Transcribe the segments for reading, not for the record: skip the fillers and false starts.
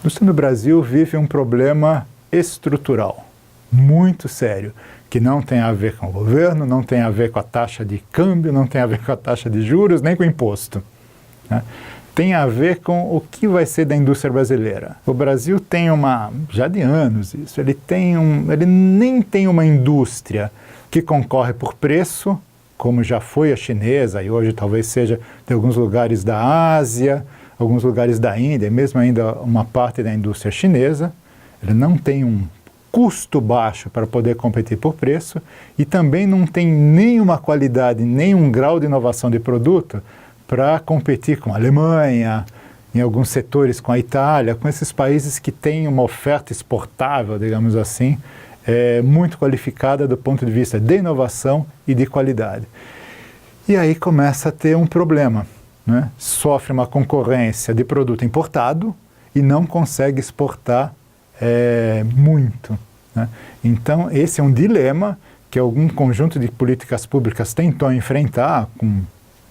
indústria no Brasil vive um problema estrutural, muito sério, que não tem a ver com o governo, não tem a ver com a taxa de câmbio, não tem a ver com a taxa de juros, nem com o imposto, né? Tem a ver com o que vai ser da indústria brasileira. O Brasil tem já de anos isso, ele nem tem uma indústria que concorre por preço, como já foi a chinesa, e hoje talvez seja de alguns lugares da Ásia, alguns lugares da Índia, mesmo ainda uma parte da indústria chinesa. Ele não tem um custo baixo para poder competir por preço e também não tem nenhuma qualidade, nenhum grau de inovação de produto para competir com a Alemanha, em alguns setores com a Itália, com esses países que têm uma oferta exportável, digamos assim, muito qualificada do ponto de vista de inovação e de qualidade. E aí começa a ter um problema, né? Sofre uma concorrência de produto importado e não consegue exportar muito, né? Então esse é um dilema que algum conjunto de políticas públicas tentou enfrentar com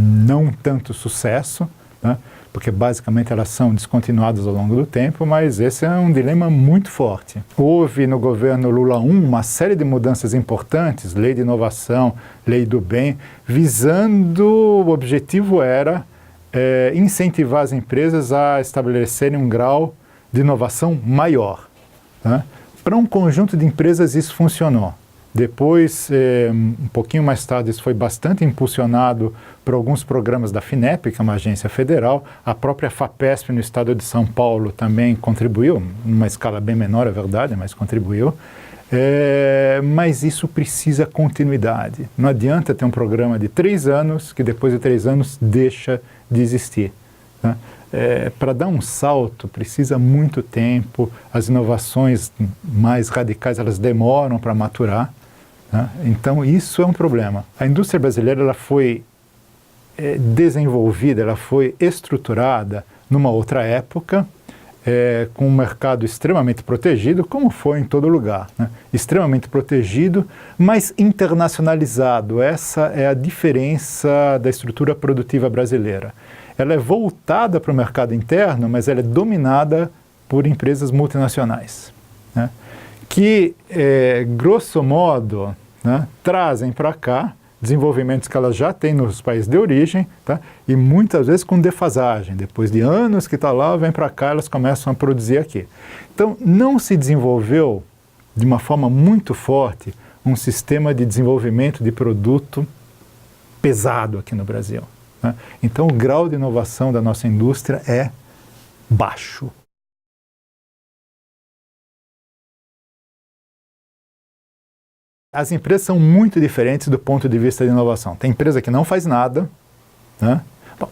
não tanto sucesso, né? Porque basicamente elas são descontinuadas ao longo do tempo, mas esse é um dilema muito forte. Houve no governo Lula I uma série de mudanças importantes, lei de inovação, lei do bem, visando, o objetivo era incentivar as empresas a estabelecerem um grau de inovação maior, né? Para um conjunto de empresas isso funcionou. Depois, um pouquinho mais tarde, isso foi bastante impulsionado por alguns programas da FINEP, que é uma agência federal. A própria FAPESP no estado de São Paulo também contribuiu, numa escala bem menor, é verdade, mas contribuiu. Mas isso precisa continuidade. Não adianta ter um programa de 3 anos, que depois de 3 anos deixa de existir, né? Para dar um salto precisa muito tempo, as inovações mais radicais elas demoram para maturar, né? Então isso é um problema. A indústria brasileira ela foi desenvolvida, ela foi estruturada numa outra época, com um mercado extremamente protegido, como foi em todo lugar, né? Extremamente protegido, mas internacionalizado. Essa é a diferença da estrutura produtiva brasileira. Ela é voltada para o mercado interno, mas ela é dominada por empresas multinacionais, né? Que, grosso modo, né, trazem para cá desenvolvimentos que elas já têm nos países de origem, tá? E muitas vezes com defasagem. Depois de anos que está lá, vem para cá, elas começam a produzir aqui. Então, não se desenvolveu de uma forma muito forte um sistema de desenvolvimento de produto pesado aqui no Brasil, né? Então o grau de inovação da nossa indústria é baixo. As empresas são muito diferentes do ponto de vista de inovação. Tem empresa que não faz nada, né? Bom,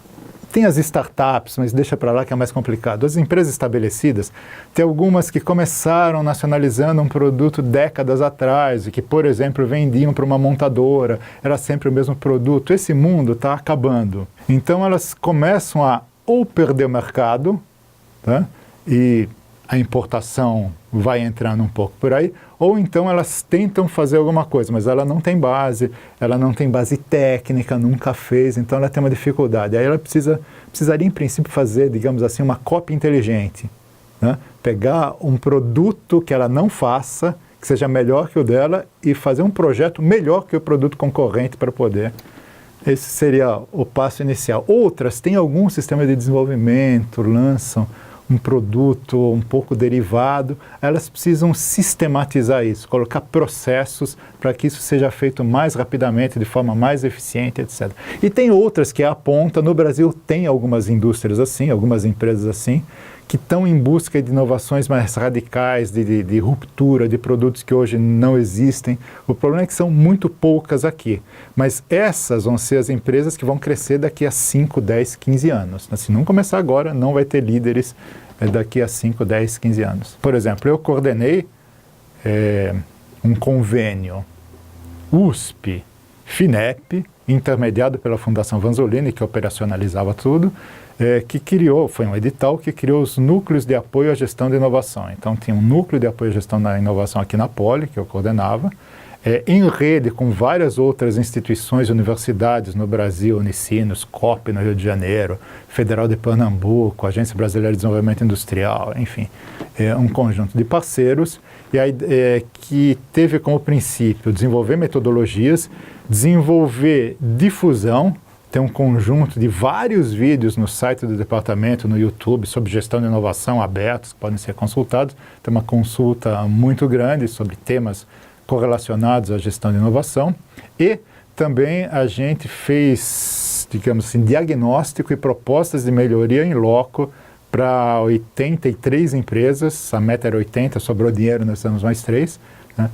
tem as startups, mas deixa para lá que é mais complicado. As empresas estabelecidas, tem algumas que começaram nacionalizando um produto décadas atrás, e que, por exemplo, vendiam para uma montadora, era sempre o mesmo produto. Esse mundo está acabando. Então elas começam a ou perder o mercado, tá? E a importação vai entrando um pouco por aí, ou então elas tentam fazer alguma coisa, mas ela não tem base técnica, nunca fez, então ela tem uma dificuldade. Aí ela precisaria em princípio fazer, digamos assim, uma cópia inteligente, né? Pegar um produto que ela não faça, que seja melhor que o dela, e fazer um projeto melhor que o produto concorrente para poder. Esse seria o passo inicial. Outras têm algum sistema de desenvolvimento, lançam um produto um pouco derivado, elas precisam sistematizar isso, colocar processos para que isso seja feito mais rapidamente, de forma mais eficiente, etc. E tem outras que apontam, no Brasil tem algumas indústrias assim, algumas empresas assim, que estão em busca de inovações mais radicais, de ruptura, de produtos que hoje não existem. O problema é que são muito poucas aqui, mas essas vão ser as empresas que vão crescer daqui a 5, 10, 15 anos. Se não começar agora, não vai ter líderes daqui a 5, 10, 15 anos. Por exemplo, eu coordenei um convênio USP, FINEP, intermediado pela Fundação Vanzolini, que operacionalizava tudo, que criou, foi um edital que criou os núcleos de apoio à gestão de inovação. Então tinha um núcleo de apoio à gestão da inovação aqui na Poli, que eu coordenava, em rede com várias outras instituições e universidades no Brasil, Unicinos, COP no Rio de Janeiro, Federal de Pernambuco, Agência Brasileira de Desenvolvimento Industrial, enfim, um conjunto de parceiros, e aí, que teve como princípio desenvolver metodologias, desenvolver difusão. Tem um conjunto de vários vídeos no site do departamento, no YouTube, sobre gestão de inovação abertos, que podem ser consultados. Tem uma consulta muito grande sobre temas correlacionados à gestão de inovação. E também a gente fez, digamos assim, diagnóstico e propostas de melhoria em loco para 83 empresas. A meta era 80, sobrou dinheiro, nós temos mais 3, né?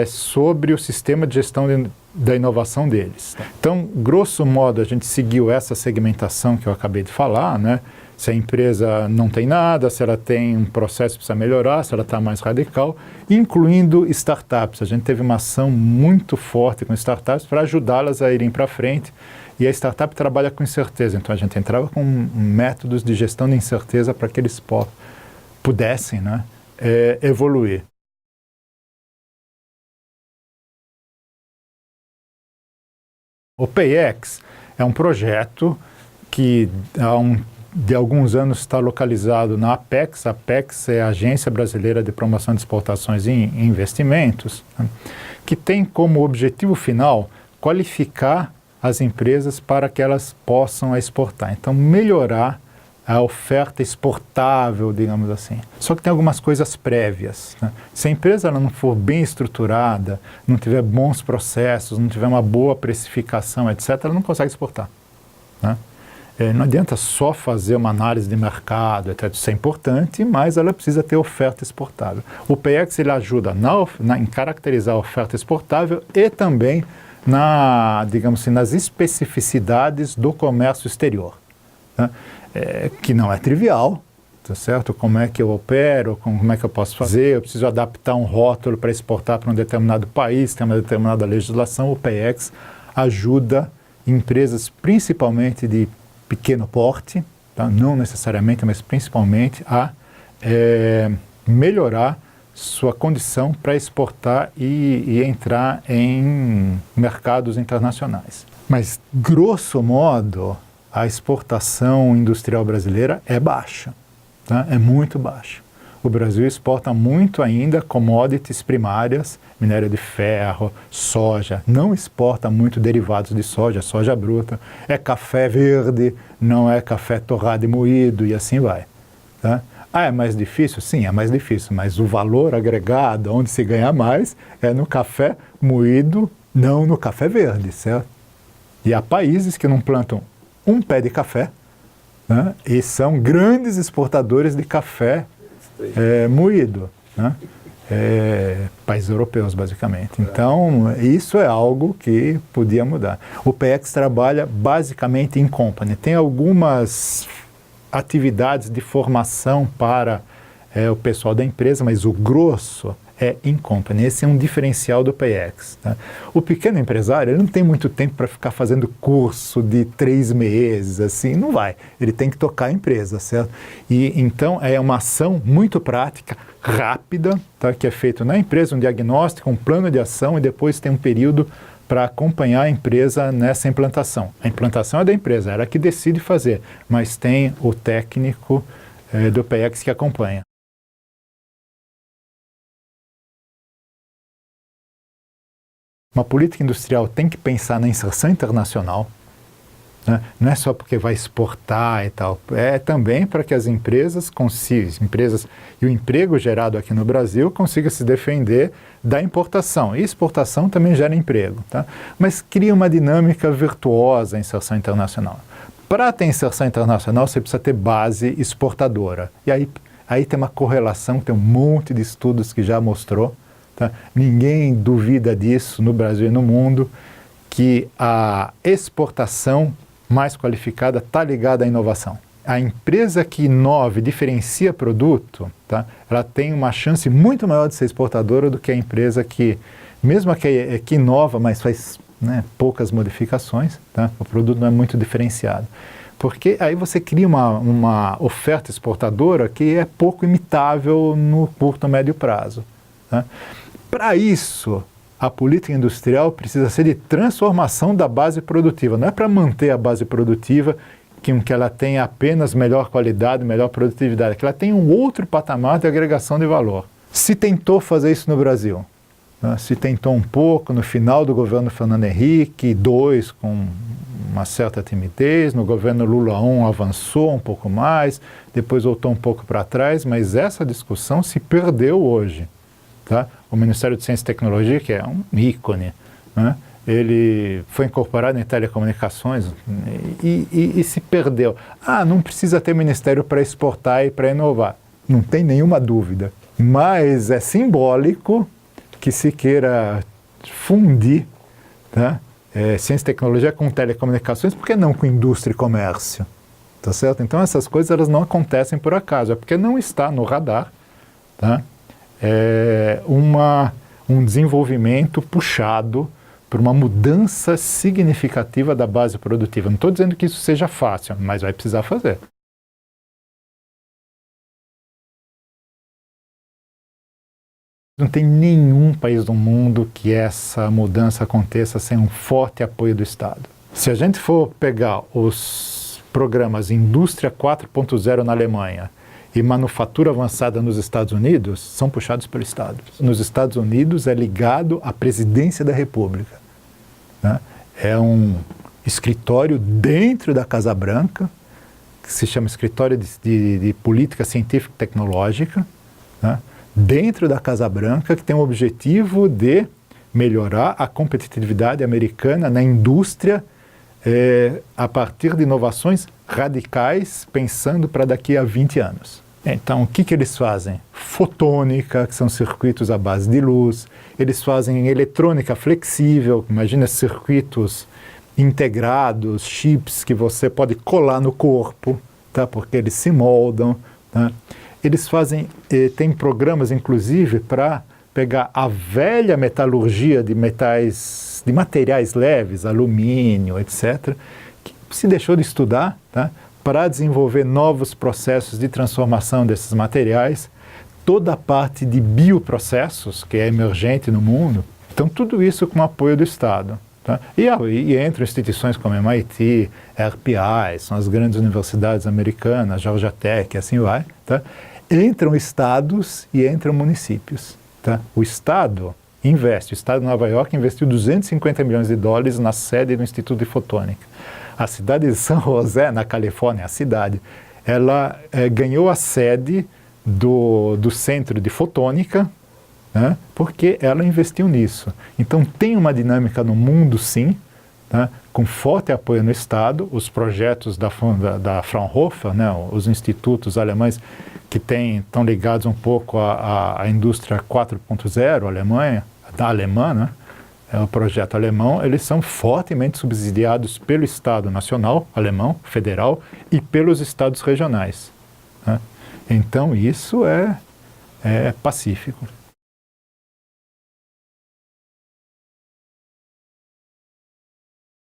Sobre o sistema de gestão da inovação deles. Então, grosso modo, a gente seguiu essa segmentação que eu acabei de falar, né? Se a empresa não tem nada, se ela tem um processo que precisa melhorar, se ela está mais radical, incluindo startups. A gente teve uma ação muito forte com startups para ajudá-las a irem para frente. E a startup trabalha com incerteza, então a gente entrava com métodos de gestão de incerteza para que eles pudessem, né, evoluir. O PayEx é um projeto que de alguns anos está localizado na Apex. A Apex é a Agência Brasileira de Promoção de Exportações e Investimentos, né, que tem como objetivo final qualificar as empresas para que elas possam exportar. Então, melhorar a oferta exportável, digamos assim. Só que tem algumas coisas prévias, né? Se a empresa ela não for bem estruturada, não tiver bons processos, não tiver uma boa precificação, etc., ela não consegue exportar, né? Não adianta só fazer uma análise de mercado, etc. Isso é importante, mas ela precisa ter oferta exportável. O PayEx ele ajuda em caracterizar a oferta exportável e também digamos assim, nas especificidades do comércio exterior, né? Que não é trivial, tá certo? Como é que eu opero, como é que eu posso fazer, eu preciso adaptar um rótulo para exportar para um determinado país, tem uma determinada legislação. O PayEx ajuda empresas, principalmente de pequeno porte, tá? Não necessariamente, mas principalmente, a melhorar sua condição para exportar e entrar em mercados internacionais. Mas, grosso modo, a exportação industrial brasileira é baixa, tá? É muito baixa. O Brasil exporta muito ainda commodities primárias, minério de ferro, soja, não exporta muito derivados de soja, soja bruta, é café verde, não é café torrado e moído e assim vai, tá? É mais difícil? Sim, é mais difícil, mas o valor agregado, onde se ganha mais, é no café moído, não no café verde, certo? E há países que não plantam um pé de café, né, e são grandes exportadores de café moído, né? Países europeus, basicamente. Então, isso é algo que podia mudar. O PayEx trabalha basicamente em company. Tem algumas atividades de formação para o pessoal da empresa, mas o grosso é in company. Esse é um diferencial do PayEx, tá? O pequeno empresário ele não tem muito tempo para ficar fazendo curso de 3 meses, assim, não vai. Ele tem que tocar a empresa, certo? E então é uma ação muito prática, rápida, tá? Que é feito na empresa, um diagnóstico, um plano de ação e depois tem um período para acompanhar a empresa nessa implantação. A implantação é da empresa, ela que decide fazer, mas tem o técnico do PayEx que acompanha. Uma política industrial tem que pensar na inserção internacional, né? Não é só porque vai exportar e tal, é também para que as empresas e o emprego gerado aqui no Brasil consiga se defender da importação. E exportação também gera emprego, tá? Mas cria uma dinâmica virtuosa a inserção internacional. Para ter inserção internacional, você precisa ter base exportadora. E aí tem uma correlação, tem um monte de estudos que já mostrou, tá? Ninguém duvida disso no Brasil e no mundo, que a exportação mais qualificada está ligada à inovação. A empresa que inova e diferencia produto, tá? Ela tem uma chance muito maior de ser exportadora do que a empresa que, mesmo que inova, mas faz, né, poucas modificações, tá? O produto não é muito diferenciado. Porque aí você cria uma oferta exportadora que é pouco imitável no curto, médio prazo, tá? Para isso, a política industrial precisa ser de transformação da base produtiva. Não é para manter a base produtiva que ela tenha apenas melhor qualidade, melhor produtividade, que ela tenha um outro patamar de agregação de valor. Se tentou fazer isso no Brasil, né? Se tentou um pouco no final do governo Fernando Henrique II, com uma certa timidez, no governo Lula I avançou um pouco mais, depois voltou um pouco para trás, mas essa discussão se perdeu hoje. Tá? O Ministério de Ciência e Tecnologia, que é um ícone, né? Ele foi incorporado em telecomunicações e se perdeu. Não precisa ter ministério para exportar e para inovar. Não tem nenhuma dúvida. Mas é simbólico que se queira fundir, tá? Ciência e tecnologia com telecomunicações, por que não com indústria e comércio? Tá certo? Então essas coisas elas não acontecem por acaso, é porque não está no radar, tá? Um desenvolvimento puxado por uma mudança significativa da base produtiva. Não estou dizendo que isso seja fácil, mas vai precisar fazer. Não tem nenhum país do mundo que essa mudança aconteça sem um forte apoio do Estado. Se a gente for pegar os programas Indústria 4.0 na Alemanha e manufatura avançada nos Estados Unidos, são puxados pelo Estado. Nos Estados Unidos é ligado à presidência da República, né? É um escritório dentro da Casa Branca, que se chama Escritório de Política Científica e Tecnológica, né? Dentro da Casa Branca, que tem o objetivo de melhorar a competitividade americana na indústria a partir de inovações radicais, pensando para daqui a 20 anos. Então, o que eles fazem? Fotônica, que são circuitos à base de luz. Eles fazem eletrônica flexível, imagina circuitos integrados, chips que você pode colar no corpo, tá? Porque eles se moldam. Tá? Eles fazem, tem programas, inclusive, para pegar a velha metalurgia de materiais leves, alumínio, etc., que se deixou de estudar, tá? Para desenvolver novos processos de transformação desses materiais, toda a parte de bioprocessos, que é emergente no mundo. Então, tudo isso com o apoio do Estado. Tá? E entram instituições como MIT, RPI, são as grandes universidades americanas, Georgia Tech, assim vai. Tá? Entram estados e entram municípios. Tá? O Estado investe, o Estado de Nova York investiu 250 milhões de dólares na sede do Instituto de Fotônica. A cidade de San José, na Califórnia, a cidade, ela ganhou a sede do Centro de Fotônica, né, porque ela investiu nisso. Então tem uma dinâmica no mundo, sim, tá, com forte apoio no Estado, os projetos da Fraunhofer, né, os institutos alemães que estão ligados um pouco à indústria 4.0 alemã, né, é o projeto alemão, eles são fortemente subsidiados pelo Estado Nacional alemão, federal, e pelos estados regionais. Né? Então isso é pacífico.